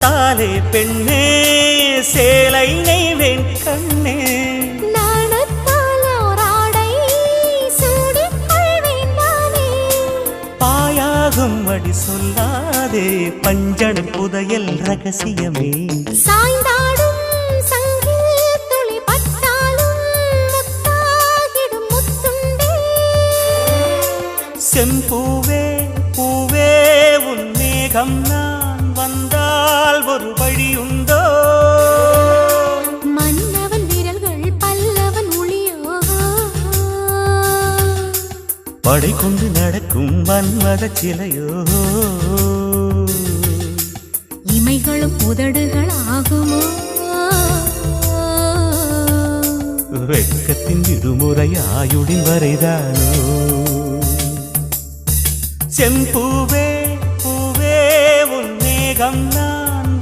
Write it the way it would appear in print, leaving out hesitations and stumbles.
தாலே பெண்ணே சேலை நெய்வேன் கண்ணே பாயாகும் அடி சொல்லாதே பஞ்சணம் புதையல் ரகசியமே சாய்ந்தாடும் சங்கில் துளி பட்டாலும் முத்தாகிடும் முத்துண்டே செம்பூவே பூவே உன் மேகம் நான் வந்தால் ஒரு வழியுண்டோ மன்னவன் விரல்கள் பல்லவன் ஒளியோ படை கொண்டு நடக்கும் மன்மத சிலையோ இமைகளும் உதடுகள் ஆகுமோ வெட்கத்தின் விடுமுறை ஆயுடின் வரைதானோ செம்பூவே பூவே உன் மேகம் நான்